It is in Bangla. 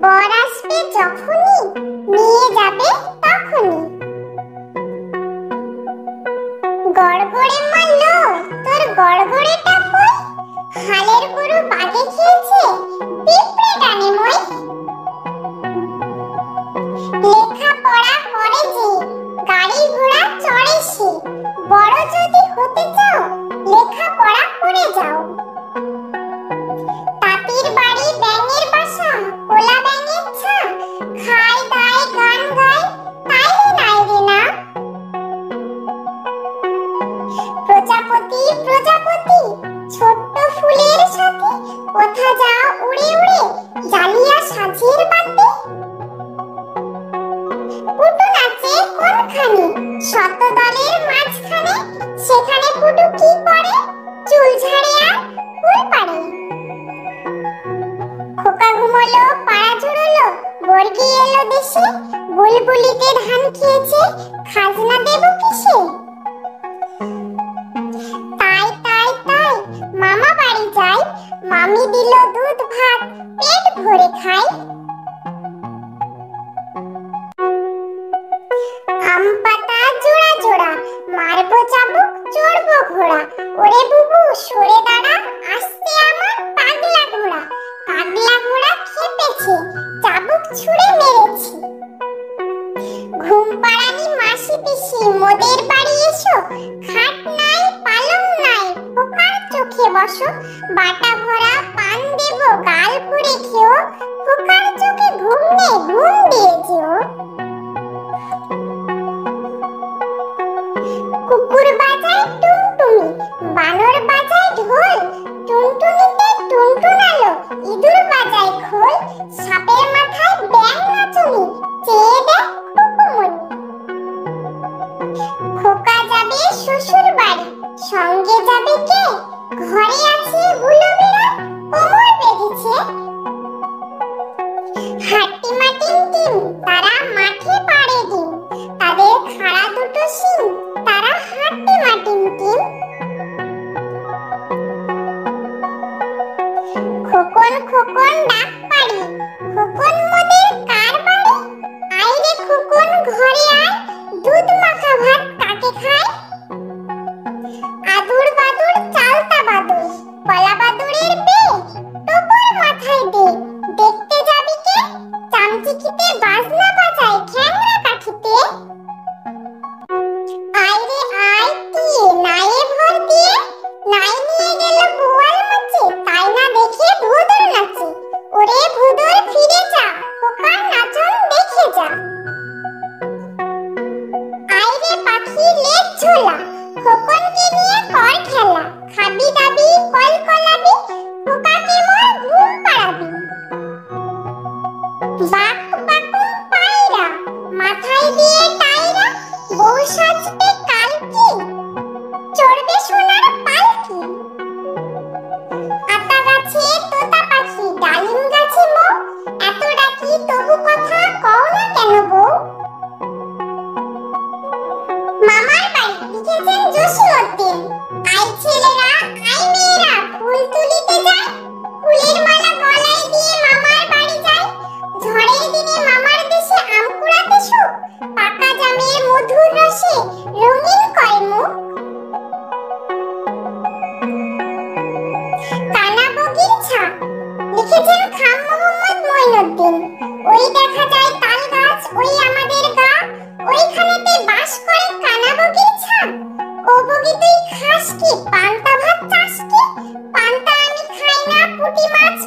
বর আসবে যখনই, নিয়ে যাবে তখনই। গড়গড়ে মারল তোর গড়গড়েটা কই, হালের গরু বাগে খেয়েছে, পিঁপড়ে টানে মই। লেখা পড়া করে যে, গাড়ি ঘোড়া চড়ে সে, বড় যদি হতে চাও লেখা পড়া করে যাও। তাঁতির বাড়ি ব্যাঙের বাসা, কোলা ব্যাঙের ছা, খায় দায় গান গায় তাইলে নাই রে না। প্রজাপতি প্রজাপতি ছোট্ট ফুলের সাথে, কোথা যাও উড়ে উড়ে জ্বালিয়া সাঁঝের বাতি। পুটু নাচে কোনখানে, শত দলের মাঝখানে, সেখানে পুটু কি করে, চুল ঝাড়ে আর ফুল পাড়ে। খোকা ঘুমোলো পাড়া ঝুড়োলো, বর্গি এলো দেশে, বুলবুলিতে ধান খেয়েছে, খাজনা দেব কিসে। তাই তাই তাই মামা বাড়ি যাই, মামি দিল দুধ ভাত, পেট ভরে খাই। আম পাতা জোড়া জোড়া, মারবো চাবুক চড়বো ঘোড়া, ওরে বুবু সরে দাঁড়া, আসছে আমার পাগলা ঘোড়া। পাগলা ঘোড়া খেপেছে, চাবুক ছুঁড়ে মেরেছে। ঘুম পাড়ানি মাসি পিসি মোদের বাড়ি এসো, খাট নাই পালং নাই খোকার চোখে বসো, বাটা ভরা পান দেব গাল ভরে খেও, খোকার চোখে ঘুম নেই ঘুম দিয়ে যেও। কুকুর বাজায় টুনটুনি, বানর বাজায় ঢোল, টুনটুনিতে টুনটুনালো, ইঁদুর বাজায় খোল, সাপের মাথায় ব্যাঙ নাচুনি, চেয়ে দেখ খুকুমনি। খোকা যাবে শ্বশুর বাড়ি, সঙ্গে যাবে কে, ঘরে আছে বুলো বিড়াল, কোমর বেঁধেছে। হাট্টিমা টিমটিম তারা মাঠে পাড়ে ডিম, তাদের খাড়া দুটো শিং, তারা হাট্টিমা টিমটিম। খোকন খোকন ডাক পাড়ি, খোকন মোদের কার বাড়ি, আয় রে খোকন ঘরে আয়, দুধ মাখা ভাত কাকে খায়। আদুর বাদুর চালতা বাদুর, কলা বাদুরের বেয়ে, টোপর মাথায় দে, দেখতে যাবি কে, চামচিকিতে বাজনা বাজায় খ্যাংরা কাঠিতে। আয় রে আয় দিয়ে নায়ে ভর দিয়ে, নাই নিয়ে গেল বোয়াল মাছে, তাই না দেখে ভোদর নাচে, ওরে ভোদর ফিরে যা, খোকার নাচন দেখে যা। আয় রে পাখি লেজ ঝোলা, খোকনকে নিয়ে কর খেলা, খাবি দাবি কল কলাবি, খোকাকে মোর ঘুম পাড়াবি। বাক বাকুম পায়রা, মাথায় দিয়ে টায়রা, বউ সাজবে কালকি, চড়বে সোনার পালকি। আতা গাছে তোতা পাখি, ডালিম গাছে মৌ, এত ডাকি তবু কথা কও না কেন বউ। মামার বাড়ি লিখেছেন জসীমউদ্দিন। আই ছেলেরা আই মেয়েরা ফুল তুলিতে যায়, ফুলের মালা গলায় দিয়ে মামার বাড়ি যায়। ঝড়ের দিনে মামার দেশে আম কুড়াতে সুখ, পাকা জামের মধুর রসে রঙিন কয় মুখ। কানা বগির ছা লিখেছেন খান মোহাম্মদ মঈনুদ্দিন। ওই দেখা যায় তাল গাছ, ওই আমাদের গা, ওইখানেতে বাস করে কানা বগির ছা। ও বগি তুই খাস কি, পান্তা ভাত চাস কি, পান্তা আমি খাই না, পুঁটি মাছ